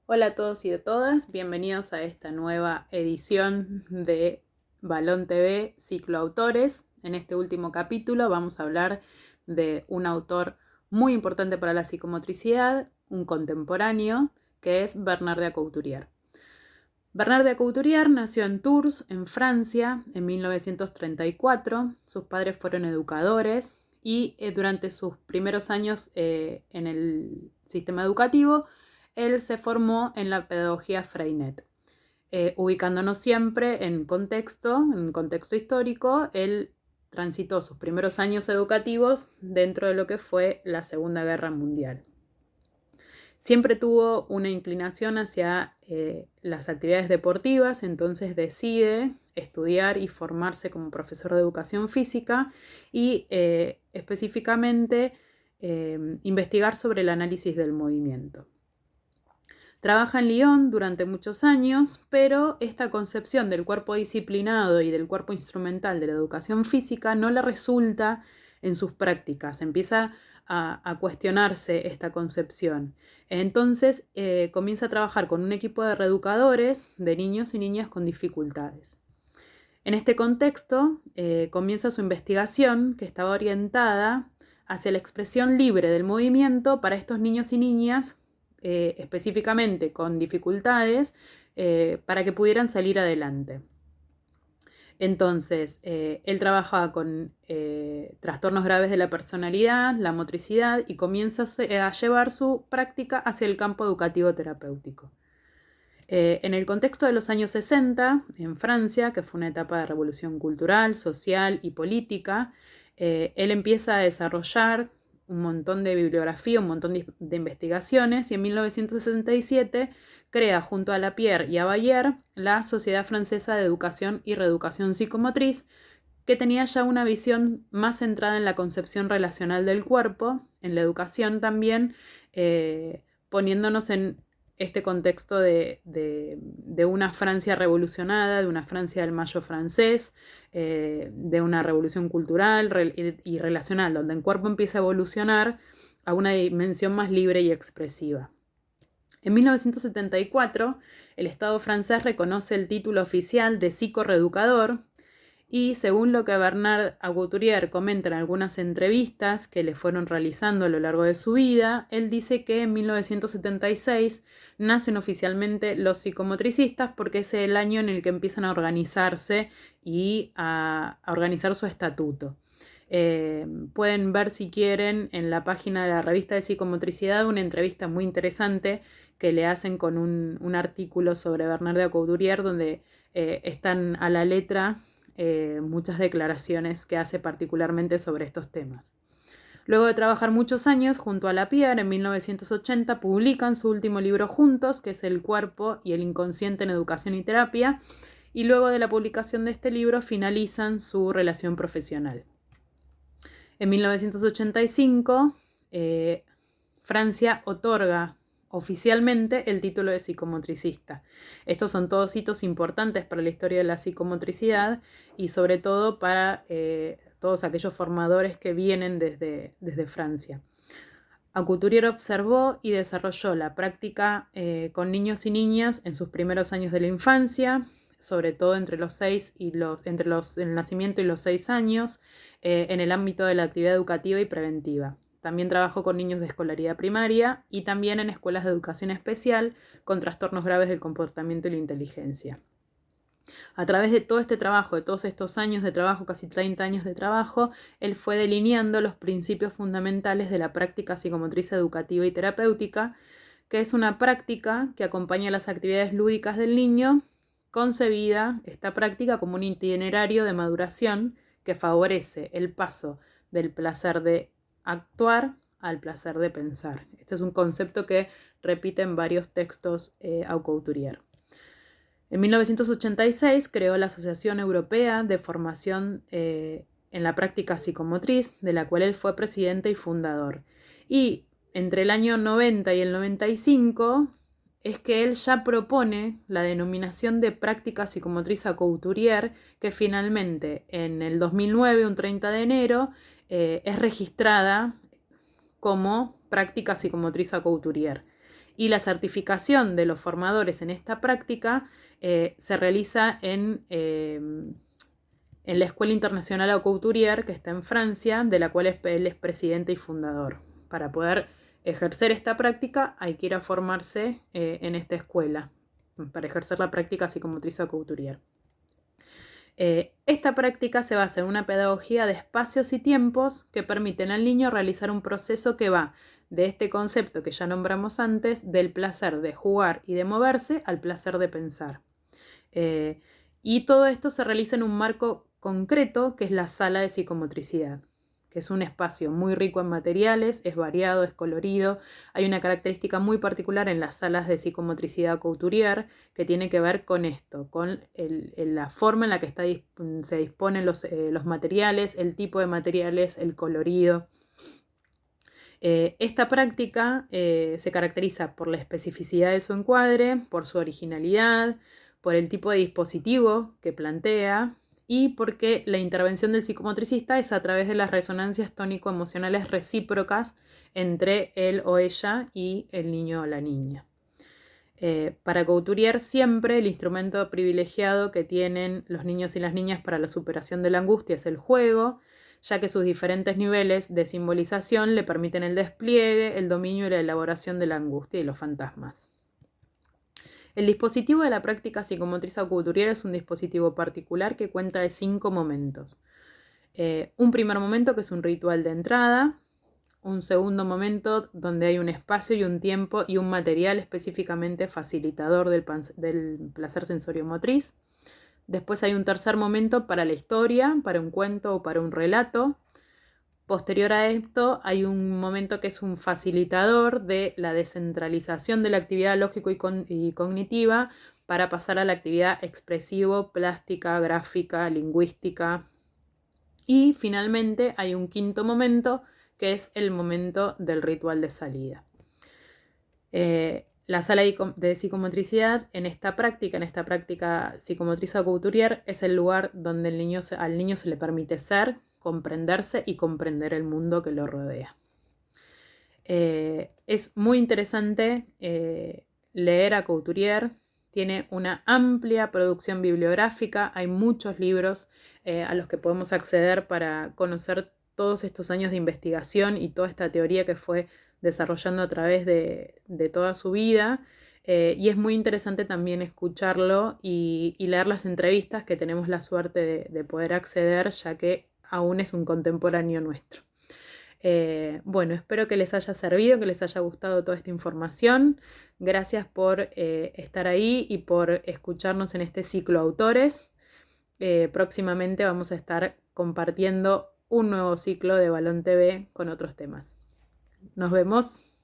Hola a todos y a todas, bienvenidos a esta nueva edición de Balón TV Ciclo Autores. En este último capítulo vamos a hablar de un autor muy importante para la psicomotricidad, un contemporáneo, que es Bernard de Couturier. Bernard de Couturier nació en Tours, en Francia, en 1934. Sus padres fueron educadores y durante sus primeros años en el sistema educativo, él se formó en la pedagogía Freinet. Ubicándonos siempre en contexto histórico, él transitó sus primeros años educativos dentro de lo que fue la Segunda Guerra Mundial. Siempre tuvo una inclinación hacia las actividades deportivas, entonces decide estudiar y formarse como profesor de educación física y específicamente investigar sobre el análisis del movimiento. Trabaja en Lyon durante muchos años, pero esta concepción del cuerpo disciplinado y del cuerpo instrumental de la educación física no le resulta en sus prácticas. Empieza a cuestionarse esta concepción. Entonces comienza a trabajar con un equipo de reeducadores de niños y niñas con dificultades. En este contexto comienza su investigación, que estaba orientada hacia la expresión libre del movimiento para estos niños y niñas específicamente con dificultades para que pudieran salir adelante. Entonces, él trabajaba con trastornos graves de la personalidad, la motricidad y comienza a llevar su práctica hacia el campo educativo terapéutico. En el contexto de los años 60, en Francia, que fue una etapa de revolución cultural, social y política, él empieza a desarrollar un montón de bibliografía, un montón de investigaciones, y en 1967 crea junto a Lapierre y a Bayer la Sociedad Francesa de Educación y Reeducación Psicomotriz, que tenía ya una visión más centrada en la concepción relacional del cuerpo, en la educación también, poniéndonos en este contexto de una Francia revolucionada, de una Francia del Mayo francés, de una revolución cultural y relacional, donde el cuerpo empieza a evolucionar a una dimensión más libre y expresiva. En 1974, el Estado francés reconoce el título oficial de psicorreeducador y según lo que Bernard Couturier comenta en algunas entrevistas que le fueron realizando a lo largo de su vida, él dice que en 1976 nacen oficialmente los psicomotricistas porque es el año en el que empiezan a organizarse y a organizar su estatuto. Pueden ver si quieren en la página de la revista de psicomotricidad una entrevista muy interesante que le hacen con un artículo sobre Bernard de Couturier donde están a la letra muchas declaraciones que hace particularmente sobre estos temas. Luego de trabajar muchos años junto a Lapierre, en 1980 publican su último libro juntos, que es El cuerpo y el inconsciente en educación y terapia, y luego de la publicación de este libro finalizan su relación profesional. En 1985, Francia otorga oficialmente el título de psicomotricista. Estos son todos hitos importantes para la historia de la psicomotricidad y sobre todo para todos aquellos formadores que vienen desde Francia. Couturier observó y desarrolló la práctica con niños y niñas en sus primeros años de la infancia, sobre todo entre el nacimiento y los 6 años, en el ámbito de la actividad educativa y preventiva. También trabajó con niños de escolaridad primaria y también en escuelas de educación especial con trastornos graves del comportamiento y la inteligencia. A través de todo este trabajo, de todos estos años de trabajo, casi 30 años de trabajo, él fue delineando los principios fundamentales de la práctica psicomotriz educativa y terapéutica, que es una práctica que acompaña las actividades lúdicas del niño, concebida esta práctica como un itinerario de maduración que favorece el paso del placer de actuar al placer de pensar. Este es un concepto que repite en varios textos Couturier. En 1986 creó la Asociación Europea de Formación en la Práctica Psicomotriz, de la cual él fue presidente y fundador. Y entre el año 90 y el 95 es que él ya propone la denominación de práctica psicomotriz Couturier, que finalmente en el 2009, un 30 de enero, es registrada como práctica psicomotriz Couturier. Y la certificación de los formadores en esta práctica se realiza en la Escuela Internacional Couturier, que está en Francia, de la cual él es presidente y fundador. Para poder ejercer esta práctica hay que ir a formarse en esta escuela, para ejercer la práctica psicomotriz couturier. Esta práctica se basa en una pedagogía de espacios y tiempos que permiten al niño realizar un proceso que va de este concepto que ya nombramos antes, del placer de jugar y de moverse al placer de pensar. Y todo esto se realiza en un marco concreto que es la sala de psicomotricidad, que es un espacio muy rico en materiales, es variado, es colorido. Hay una característica muy particular en las salas de psicomotricidad couturier que tiene que ver con esto, con la forma en la que se disponen los materiales, el tipo de materiales, el colorido. Esta práctica se caracteriza por la especificidad de su encuadre, por su originalidad, por el tipo de dispositivo que plantea y porque la intervención del psicomotricista es a través de las resonancias tónico-emocionales recíprocas entre él o ella y el niño o la niña. Para Couturier siempre el instrumento privilegiado que tienen los niños y las niñas para la superación de la angustia es el juego, ya que sus diferentes niveles de simbolización le permiten el despliegue, el dominio y la elaboración de la angustia y los fantasmas. El dispositivo de la práctica psicomotriz couturier es un dispositivo particular que cuenta de 5 momentos. Un primer momento que es un ritual de entrada, un segundo momento donde hay un espacio y un tiempo y un material específicamente facilitador del placer sensorio-motriz. Después hay un tercer momento para la historia, para un cuento o para un relato. Posterior a esto hay un momento que es un facilitador de la descentralización de la actividad lógico y cognitiva para pasar a la actividad expresivo, plástica, gráfica, lingüística. Y finalmente hay un quinto momento que es el momento del ritual de salida. La sala de psicomotricidad en esta práctica psicomotriz couturier, es el lugar donde al niño se le permite ser, comprenderse y comprender el mundo que lo rodea. Es muy interesante leer a Couturier, tiene una amplia producción bibliográfica, hay muchos libros a los que podemos acceder para conocer todos estos años de investigación y toda esta teoría que fue desarrollando a través de toda su vida. Y es muy interesante también escucharlo y leer las entrevistas que tenemos la suerte de poder acceder, ya que aún es un contemporáneo nuestro. Bueno, espero que les haya servido, que les haya gustado toda esta información. Gracias por estar ahí y por escucharnos en este ciclo Autores. Próximamente vamos a estar compartiendo un nuevo ciclo de Balón TV con otros temas. Nos vemos.